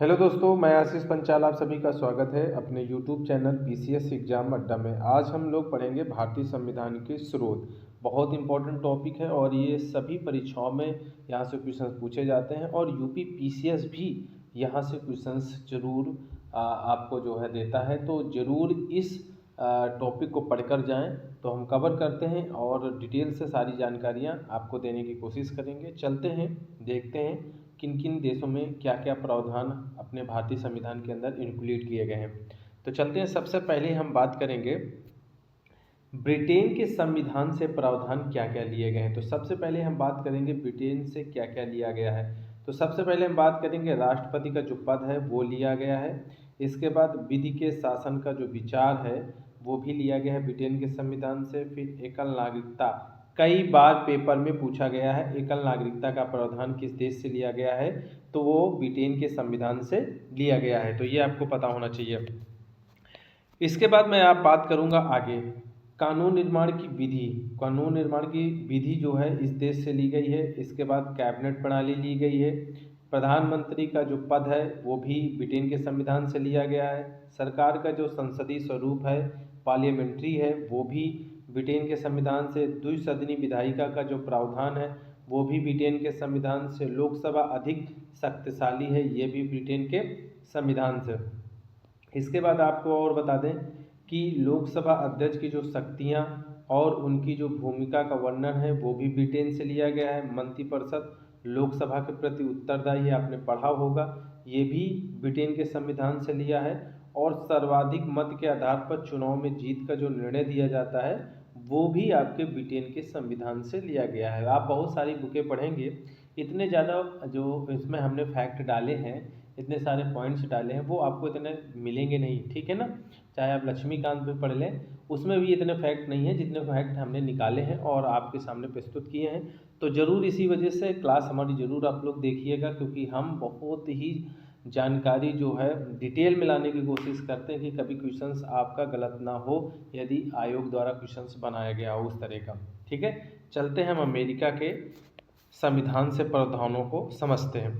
Hello दोस्तों, मैं आशीष पंचाल, आप सभी का स्वागत है अपने यूट्यूब चैनल पीसीएस एग्जाम अड्डा में। आज हम लोग पढ़ेंगे भारतीय संविधान के स्रोत। बहुत इंपॉर्टेंट टॉपिक है और ये सभी परीक्षाओं में यहाँ से क्वेश्चंस पूछे जाते हैं और यूपी पीसीएस भी यहाँ से क्वेश्चंस जरूर आपको जो है देता है। तो ज़रूर इस टॉपिक को पढ़कर जाएं। तो हम कवर करते हैं और डिटेल से सारी जानकारियाँ आपको देने की कोशिश करेंगे। चलते हैं, देखते हैं किन किन देशों में क्या क्या प्रावधान अपने भारतीय संविधान के अंदर इंक्लूड किए गए हैं। तो चलते हैं, सबसे पहले हम बात करेंगे ब्रिटेन के संविधान से प्रावधान क्या क्या लिए गए हैं। तो सबसे पहले हम बात करेंगे ब्रिटेन से क्या क्या लिया गया है। तो सबसे पहले हम बात करेंगे राष्ट्रपति का जो पद है वो लिया गया है। इसके बाद विधि के शासन का जो विचार है वो भी लिया गया है ब्रिटेन के संविधान से। फिर एकल नागरिकता, कई बार पेपर में पूछा गया है एकल नागरिकता का प्रावधान किस देश से लिया गया है, तो वो ब्रिटेन के संविधान से लिया गया है। तो ये आपको पता होना चाहिए। इसके बाद मैं आप बात करूंगा आगे कानून निर्माण की विधि। कानून निर्माण की विधि जो है इस देश से ली गई है। इसके बाद कैबिनेट प्रणाली ली गई है। प्रधानमंत्री का जो पद है वो भी ब्रिटेन के संविधान से लिया गया है। सरकार का जो संसदीय स्वरूप है, पार्लियामेंट्री है, वो भी ब्रिटेन के संविधान से। द्विसदनी विधायिका का जो प्रावधान है वो भी ब्रिटेन के संविधान से। लोकसभा अधिक शक्तिशाली है, ये भी ब्रिटेन के संविधान से। इसके बाद आपको और बता दें कि लोकसभा अध्यक्ष की जो शक्तियां और उनकी जो भूमिका का वर्णन है वो भी ब्रिटेन से लिया गया है। मंत्रिपरिषद लोकसभा के प्रति उत्तरदायी है, आपने पढ़ा होगा, ये भी ब्रिटेन के संविधान से लिया है। और सर्वाधिक मत के आधार पर चुनाव में जीत का जो निर्णय दिया जाता है वो भी आपके ब्रिटेन के संविधान से लिया गया है। आप बहुत सारी बुकें पढ़ेंगे, इतने ज़्यादा जो इसमें हमने फैक्ट डाले हैं, इतने सारे पॉइंट्स डाले हैं, वो आपको इतने मिलेंगे नहीं, ठीक है ना। चाहे आप लक्ष्मीकांत भी पढ़ लें, उसमें भी इतने फैक्ट नहीं है जितने फैक्ट हमने निकाले हैं और आपके सामने प्रस्तुत किए हैं। तो ज़रूर इसी वजह से क्लास हमारी ज़रूर आप लोग देखिएगा, क्योंकि हम बहुत ही जानकारी जो है डिटेल में लाने की कोशिश करते हैं कि कभी क्वेश्चंस आपका गलत ना हो, यदि आयोग द्वारा क्वेश्चंस बनाया गया हो उस तरह का। ठीक है, चलते हैं हम अमेरिका के संविधान से प्रावधानों को समझते हैं।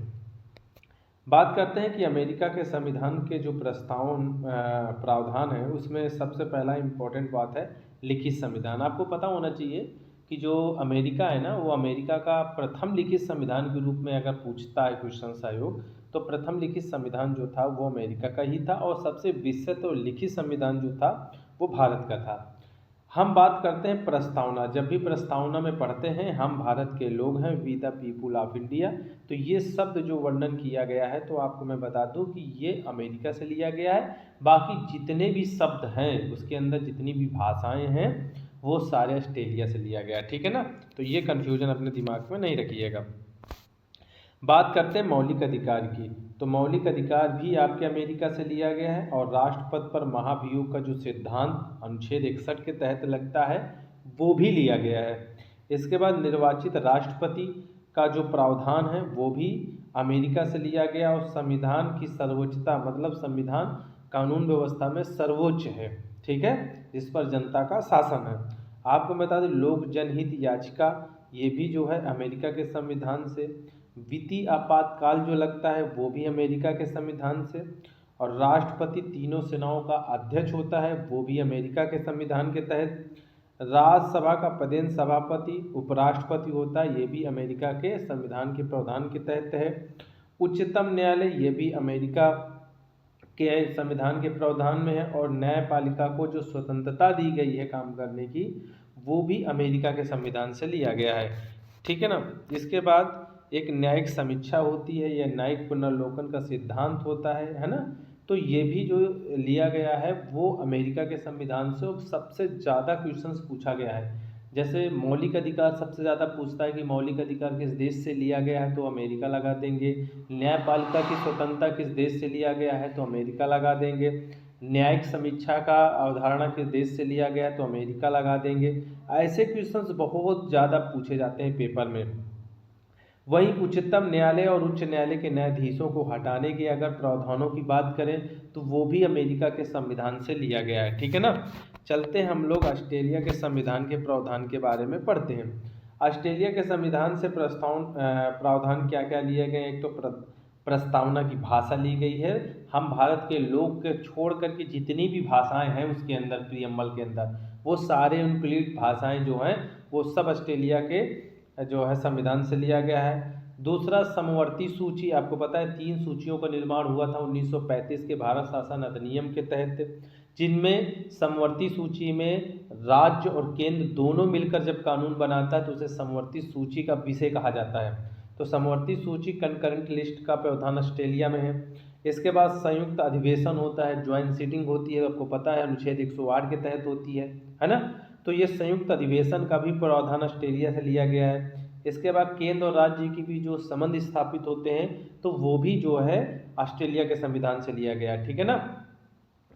बात करते हैं कि अमेरिका के संविधान के जो प्रावधान है उसमें सबसे पहला इम्पोर्टेंट बात है लिखित संविधान। आपको पता होना चाहिए कि जो अमेरिका है ना, वो अमेरिका का प्रथम लिखित संविधान के रूप में अगर पूछता है क्वेश्चन आयोग, तो प्रथम लिखित संविधान जो था वो अमेरिका का ही था और सबसे विस्तृत और लिखित संविधान जो था वो भारत का था। हम बात करते हैं प्रस्तावना। जब भी प्रस्तावना में पढ़ते हैं हम भारत के लोग हैं, we the people of India, तो ये शब्द जो वर्णन किया गया है तो आपको मैं बता दूं कि ये अमेरिका से लिया गया है। बाकी जितने भी शब्द हैं उसके अंदर जितनी भी भाषाएं हैं वो सारे ऑस्ट्रेलिया से लिया गया है, ठीक है ना। तो ये कन्फ्यूजन अपने दिमाग में नहीं रखिएगा। बात करते हैं मौलिक अधिकार की, तो मौलिक अधिकार भी आपके अमेरिका से लिया गया है और राष्ट्रपति पर महाभियोग का जो सिद्धांत अनुच्छेद 61 के तहत लगता है वो भी लिया गया है। इसके बाद निर्वाचित राष्ट्रपति का जो प्रावधान है वो भी अमेरिका से लिया गया और संविधान की सर्वोच्चता, मतलब संविधान कानून व्यवस्था में सर्वोच्च है, ठीक है, जिस पर जनता का शासन है। आपको बता दें लोक जनहित याचिका, ये भी जो है अमेरिका के संविधान से। वित्तीय आपातकाल जो लगता है वो भी अमेरिका के संविधान से। और राष्ट्रपति तीनों सेनाओं का अध्यक्ष होता है वो भी अमेरिका के संविधान के तहत। राज्यसभा का पदेन सभापति उपराष्ट्रपति होता है, ये भी अमेरिका के संविधान के प्रावधान के तहत है। उच्चतम न्यायालय ये भी अमेरिका के संविधान के प्रावधान में है। और न्यायपालिका को जो स्वतंत्रता दी गई है काम करने की वो भी अमेरिका के संविधान से लिया गया है, ठीक है ना। इसके बाद एक न्यायिक समीक्षा होती है या न्यायिक पुनर्लोकन का सिद्धांत होता है ना। तो ये भी जो लिया गया है वो अमेरिका के संविधान से। और सबसे ज़्यादा क्वेश्चंस पूछा गया है, जैसे मौलिक अधिकार सबसे ज़्यादा पूछता है कि मौलिक अधिकार किस देश से लिया गया है, तो अमेरिका लगा देंगे। न्यायपालिका की स्वतंत्रता किस देश से लिया गया है, तो अमेरिका लगा देंगे। न्यायिक समीक्षा का अवधारणा किस देश से लिया गया है, तो अमेरिका लगा देंगे। ऐसे क्वेश्चंस बहुत ज़्यादा पूछे जाते हैं पेपर में। वहीं उच्चतम न्यायालय और उच्च न्यायालय के न्यायाधीशों को हटाने के अगर प्रावधानों की बात करें तो वो भी अमेरिका के संविधान से लिया गया है, ठीक है ना। चलते हैं हम लोग ऑस्ट्रेलिया के संविधान के प्रावधान के बारे में पढ़ते हैं। ऑस्ट्रेलिया के संविधान से प्रावधान क्या क्या लिए गए। एक तो प्रस्तावना की भाषा ली गई है। हम भारत के लोग के छोड़ करके जितनी भी भाषाएं हैं उसके अंदर, प्रियम्बल के अंदर, वो सारे इनक्लूड भाषाएं जो हैं वो सब ऑस्ट्रेलिया के जो है संविधान से लिया गया है। दूसरा, समवर्ती सूची। आपको पता है 3 सूचियों का निर्माण हुआ था 1935 के भारत शासन अधिनियम के तहत, जिनमें समवर्ती सूची में राज्य और केंद्र दोनों मिलकर जब कानून बनाता है तो उसे समवर्ती सूची का विषय कहा जाता है। तो समवर्ती सूची कंकरेंट लिस्ट का प्रावधान ऑस्ट्रेलिया में है। इसके बाद संयुक्त अधिवेशन होता है, ज्वाइंट सीटिंग होती है, आपको पता है अनुच्छेद 108 के तहत होती है ना। तो ये संयुक्त अधिवेशन का भी प्रावधान ऑस्ट्रेलिया से लिया गया है। इसके बाद केंद्र और राज्य की भी जो संबंध स्थापित होते हैं तो वो भी जो है ऑस्ट्रेलिया के संविधान से लिया गया है, ठीक है ना।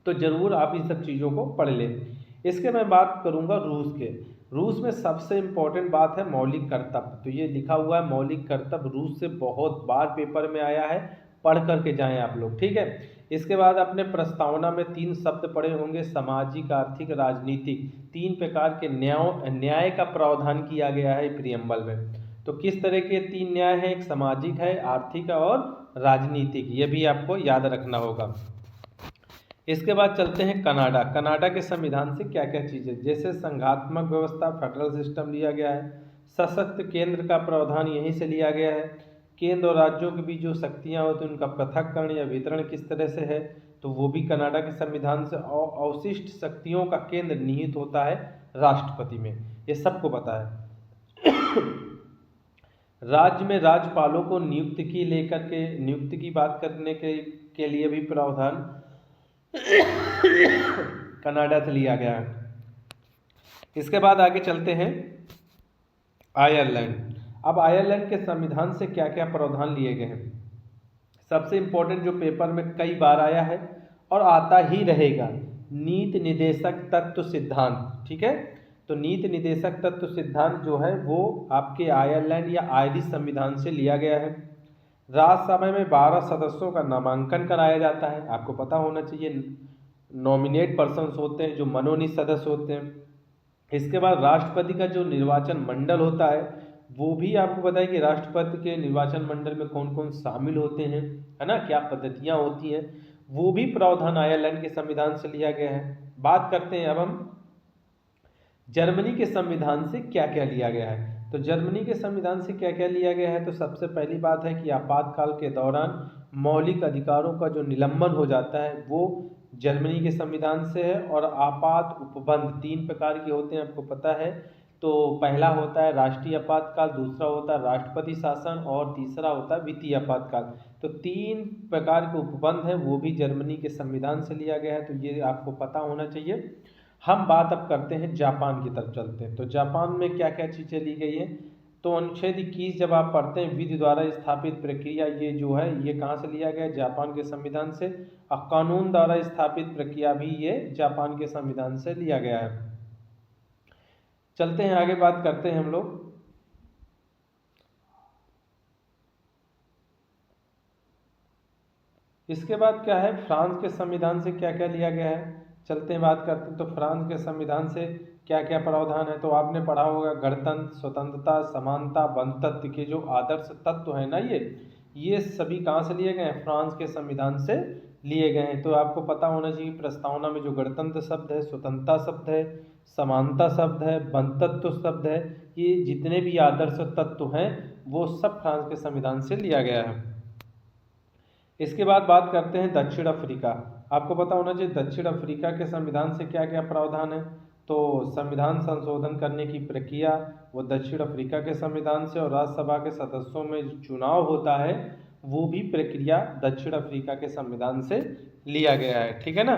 तो जरूर आप इन सब चीज़ों को पढ़ लें। इसके मैं बात करूंगा रूस के। रूस में सबसे इम्पोर्टेंट बात है मौलिक कर्तव्य। तो ये लिखा हुआ है मौलिक कर्तव्य, रूस से बहुत बार पेपर में आया है, पढ़ करके जाएं आप लोग, ठीक है। इसके बाद अपने प्रस्तावना में 3 शब्द पढ़े होंगे, सामाजिक, आर्थिक, राजनीतिक। 3 प्रकार के न्याय का प्रावधान किया गया है प्रियम्बल में। तो किस तरह के 3 न्याय हैं? एक सामाजिक है, आर्थिक और राजनीतिक, ये भी आपको याद रखना होगा। इसके बाद चलते हैं कनाडा। कनाडा के संविधान से क्या क्या चीज़ें, जैसे संघात्मक व्यवस्था, फेडरल सिस्टम लिया गया है। सशक्त केंद्र का प्रावधान यहीं से लिया गया है। केंद्र और राज्यों के बीच जो शक्तियाँ होती हैं उनका पृथककरण या वितरण किस तरह से है, तो वो भी कनाडा के संविधान से। अवशिष्ट शक्तियों का केंद्र निहित होता है राष्ट्रपति में, ये सबको पता है। राज्य में राज्यपालों को नियुक्ति की बात करने के लिए भी प्रावधान कनाडा से लिया गया है। इसके बाद आगे चलते हैं आयरलैंड। अब आयरलैंड के संविधान से क्या क्या प्रावधान लिए गए हैं। सबसे इंपॉर्टेंट जो पेपर में कई बार आया है और आता ही रहेगा, नीति निर्देशक तत्व सिद्धांत, ठीक है। तो नीति निर्देशक तत्व सिद्धांत जो है वो आपके आयरलैंड या आयरिश संविधान से लिया गया है। राज्यसभा में 12 सदस्यों का नामांकन कराया जाता है, आपको पता होना चाहिए। नॉमिनेट पर्सन्स होते हैं जो मनोनीत सदस्य होते हैं। इसके बाद राष्ट्रपति का जो निर्वाचन मंडल होता है वो भी आपको पता है कि राष्ट्रपति के निर्वाचन मंडल में कौन कौन शामिल होते हैं, है ना, क्या पद्धतियां होती हैं, वो भी प्रावधान आयरलैंड के संविधान से लिया गया है। बात करते हैं अब हम जर्मनी के संविधान से क्या क्या लिया गया है। तो जर्मनी के संविधान से क्या क्या लिया गया है, तो सबसे पहली बात है कि आपातकाल के दौरान मौलिक अधिकारों का जो निलंबन हो जाता है वो जर्मनी के संविधान से है। और आपात उपबंध 3 प्रकार के होते हैं, आपको पता है। तो पहला होता है राष्ट्रीय आपातकाल, दूसरा होता है राष्ट्रपति शासन और तीसरा होता है वित्तीय आपातकाल। तो 3 प्रकार के उपबंध हैं, वो भी जर्मनी के संविधान से लिया गया है, तो ये आपको पता होना चाहिए। हम बात अब करते हैं जापान की तरफ चलते हैं। तो जापान में क्या क्या चीज़ें ली गई हैं, तो अनुच्छेद 21 जब आप पढ़ते हैं, विधि द्वारा स्थापित प्रक्रिया, ये जो है ये कहाँ से लिया गया है, जापान के संविधान से। और कानून द्वारा स्थापित प्रक्रिया भी ये जापान के संविधान से लिया गया है। चलते हैं आगे, बात करते हैं हम लोग इसके बाद क्या है, फ्रांस के संविधान से क्या क्या लिया गया है। चलते हैं बात करते हैं, तो फ्रांस के संविधान से क्या क्या प्रावधान है। तो आपने पढ़ा होगा गणतंत्र, स्वतंत्रता, समानता, बंधुत्व के जो आदर्श तत्व है ना, ये सभी कहाँ से लिए गए हैं, फ्रांस के संविधान से लिए गए हैं। तो आपको पता होना चाहिए प्रस्तावना में जो गणतंत्र शब्द है, स्वतंत्रता शब्द है, समानता शब्द है, बंधुत्व शब्द है, ये जितने भी आदर्श तत्व हैं वो सब फ्रांस के संविधान से लिया गया है। इसके बाद बात करते हैं दक्षिण अफ्रीका। आपको पता होना चाहिए दक्षिण अफ्रीका के संविधान से क्या क्या प्रावधान है। तो संविधान संशोधन करने की प्रक्रिया वो दक्षिण अफ्रीका के संविधान से, और राज्यसभा के सदस्यों में चुनाव होता है वो भी प्रक्रिया दक्षिण अफ्रीका के संविधान से लिया गया है, ठीक है ना।